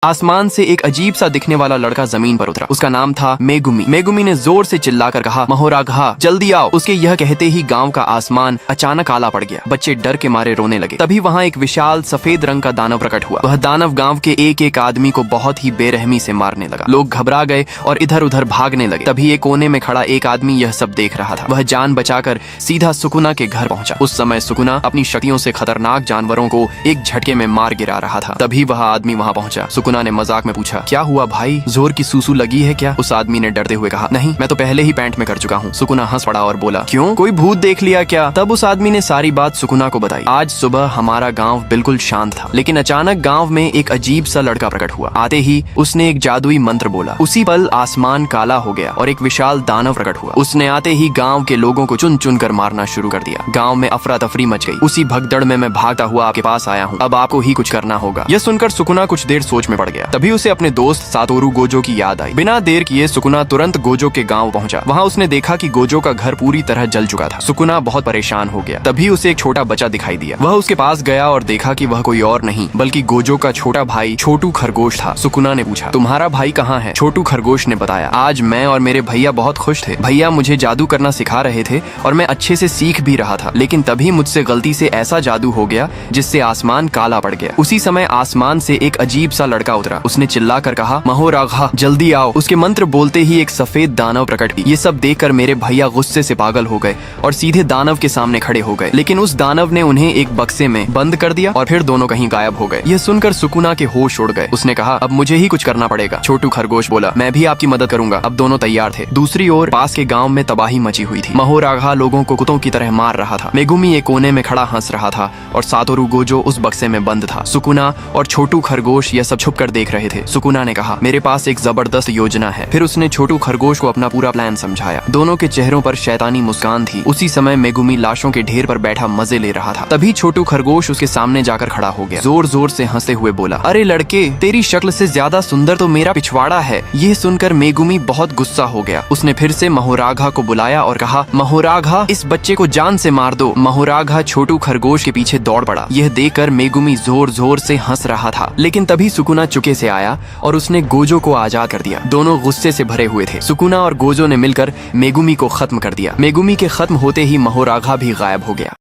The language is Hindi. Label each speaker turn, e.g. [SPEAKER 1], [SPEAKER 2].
[SPEAKER 1] आसमान से एक अजीब सा दिखने वाला लड़का जमीन पर उतरा। उसका नाम था मेगुमी। मेगुमी ने जोर से चिल्लाकर कहा, महोराघा जल्दी आओ। उसके यह कहते ही गांव का आसमान अचानक काला पड़ गया। बच्चे डर के मारे रोने लगे। तभी वहाँ एक विशाल सफेद रंग का दानव प्रकट हुआ। वह दानव गांव के एक एक आदमी को बहुत ही बेरहमी से मारने लगा। लोग घबरा गए और इधर उधर भागने लगे। तभी एक कोने में खड़ा एक आदमी यह सब देख रहा था। वह जान बचाकर सीधा सुकुना के घर पहुंचा। उस समय सुकुना अपनी शक्तियों से खतरनाक जानवरों को एक झटके में मार गिरा रहा था। तभी वह आदमी वहाँ पहुंचा। सुकुना ने मजाक में पूछा, क्या हुआ भाई, जोर की सूसू लगी है क्या? उस आदमी ने डरते हुए कहा, नहीं, मैं तो पहले ही पैंट में कर चुका हूँ। सुकुना हंस पड़ा और बोला, क्यों, कोई भूत देख लिया क्या? तब उस आदमी ने सारी बात सुकुना को बताई। आज सुबह हमारा गाँव बिल्कुल शांत था, लेकिन अचानक गाँव में एक अजीब सा लड़का प्रकट हुआ। आते ही उसने एक जादुई मंत्र बोला। उसी पल आसमान काला हो गया और एक विशाल दानव प्रकट हुआ। उसने आते ही गाँव के लोगों को चुन चुन कर मारना शुरू कर दिया। गाँव में अफरा तफरी मच गई। उसी भगदड़ में मैं भागता हुआ आपके पास आया हूँ। अब आपको ही कुछ करना होगा। यह सुनकर सुकुना कुछ देर सोच में पड़ गया। तभी उसे अपने दोस्त सातोरू गोजो की याद आई। बिना देर किए सुकुना तुरंत गोजो के गांव पहुंचा। वहां उसने देखा कि गोजो का घर पूरी तरह जल चुका था। सुकुना बहुत परेशान हो गया। तभी उसे एक छोटा बच्चा दिखाई दिया। वह उसके पास गया और देखा कि वह कोई और नहीं बल्कि गोजो का छोटा भाई छोटू खरगोश था। सुकुना ने पूछा, तुम्हारा भाई कहाँ है? छोटू खरगोश ने बताया, आज मैं और मेरे भैया बहुत खुश थे। भैया मुझे जादू करना सिखा रहे थे और मैं अच्छे से सीख भी रहा था, लेकिन तभी मुझसे गलती से ऐसा जादू हो गया जिससे आसमान काला पड़ गया। उसी समय आसमान से एक अजीब सा लड़का उतरा। उसने चिल्लाकर कहा, महोराघा जल्दी आओ। उसके मंत्र बोलते ही एक सफेद दानव प्रकट हुई। ये सब देखकर मेरे भैया गुस्से से पागल हो गए और सीधे दानव के सामने खड़े हो गए, लेकिन उस दानव ने उन्हें एक बक्से में बंद कर दिया और फिर दोनों कहीं गायब हो गए। यह सुनकर सुकुना के होश उड़ गए। उसने कहा, अब मुझे ही कुछ करना पड़ेगा। छोटू खरगोश बोला, मैं भी आपकी मदद करूंगा। अब दोनों तैयार थे। दूसरी ओर पास के गाँव में तबाही मची हुई थी। महोराघा लोगों को कुत्तों की तरह मार रहा था। मेगुमी एक कोने में खड़ा हंस रहा था और सातोरू गोजो उस बक्से में बंद था। सुकुना और छोटू खरगोश यह सब छुप कर देख रहे थे। सुकुना ने कहा, मेरे पास एक जबरदस्त योजना है। फिर उसने छोटू खरगोश को अपना पूरा प्लान समझाया। दोनों के चेहरों पर शैतानी मुस्कान थी। उसी समय मेगुमी लाशों के ढेर पर बैठा मजे ले रहा था। तभी छोटू खरगोश उसके सामने जाकर खड़ा हो गया। जोर जोर से हंसते हुए बोला, अरे लड़के, तेरी शक्ल से ज्यादा सुंदर तो मेरा पिछवाड़ा है। यह सुनकर मेगुमी बहुत गुस्सा हो गया। उसने फिर से महोराघा को बुलाया और कहा, महोराघा इस बच्चे को जान से मार दो। महोराघा छोटू खरगोश के पीछे दौड़ पड़ा। यह देखकर मेगुमी जोर जोर से हंस रहा था, लेकिन तभी सुकुना चुके से आया और उसने गोजो को आजाद कर दिया। दोनों गुस्से से भरे हुए थे। सुकुना और गोजो ने मिलकर मेगुमी को खत्म कर दिया। मेगुमी के खत्म होते ही महोराघा भी गायब हो गया।